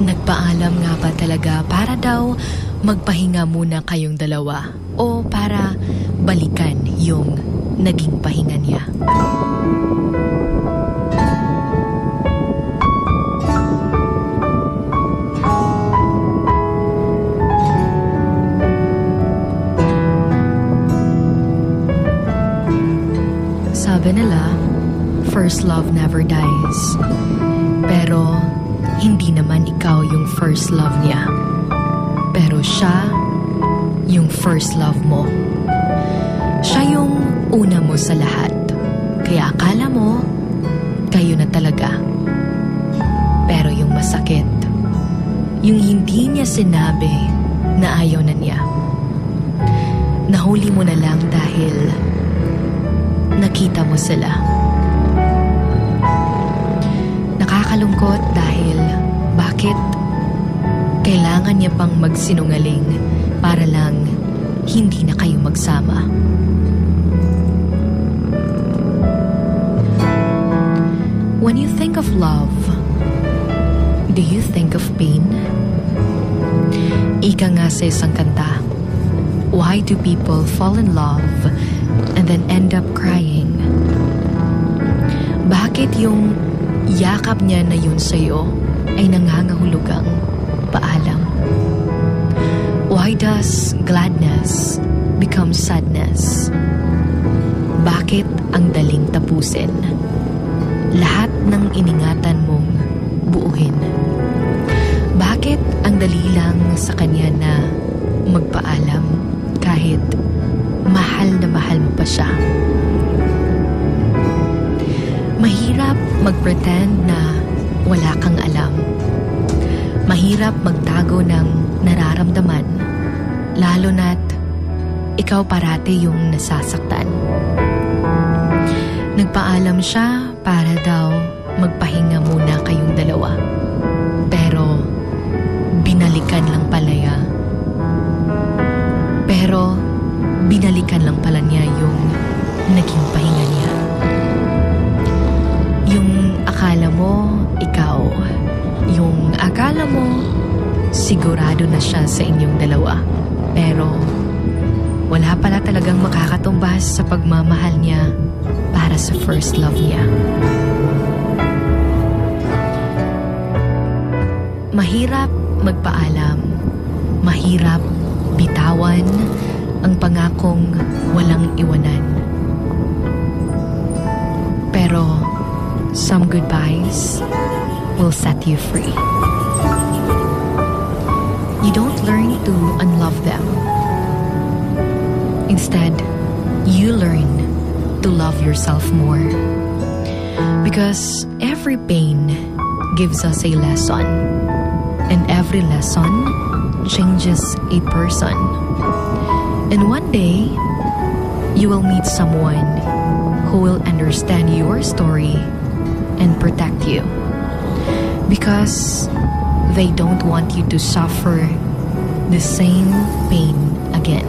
Nagpaalam nga ba talaga para daw magpahinga muna kayong dalawa o para balikan yung naging pahinga niya? Sabi nila, first love never dies. Pero hindi naman ikaw yung first love niya. Pero siya yung first love mo. Siya yung una mo sa lahat. Kaya akala mo, kayo na talaga. Pero yung masakit, yung hindi niya sinabi na ayaw na niya. Nahuli mo na lang dahil nakita mo sila. Nakakalungkot dahil bakit kailangan niya pang magsinungaling para lang hindi na kayo magsama. When you think of love, do you think of pain? Ika nga sa isang kanta, why do people fall in love and then end up crying? Bakit yung yakap niya na yun sa'yo ay nangangahulugang paalam? Why does gladness become sadness? Bakit ang daling tapusin lahat ng iningatan mong buuhin? Bakit ang dali lang sa kanya na magpaalam kahit mahal na mahal mo pa siya? Mahirap mag-pretend na wala kang alam. Mahirap magtago ng nararamdaman, lalo na't ikaw parati yung nasasaktan. Nagpaalam siya para daw magpahinga muna kayong dalawa. Pero binalikan lang pala niya. Yung naging pahinga niya. Yung akala mo, ikaw. Yung akala mo, sigurado na siya sa inyong dalawa. Pero wala pala talagang makakatumbas sa pagmamahal niya para sa first love niya. Mahirap magpaalam. Mahirap bitawan ang pangakong walang iwanan. Pero some goodbyes will set you free. You don't learn to unlove them. Instead, you learn to love yourself more. Because every pain gives us a lesson. And every lesson changes a person. And one day, you will meet someone who will understand your story and protect you. Because they don't want you to suffer the same pain again.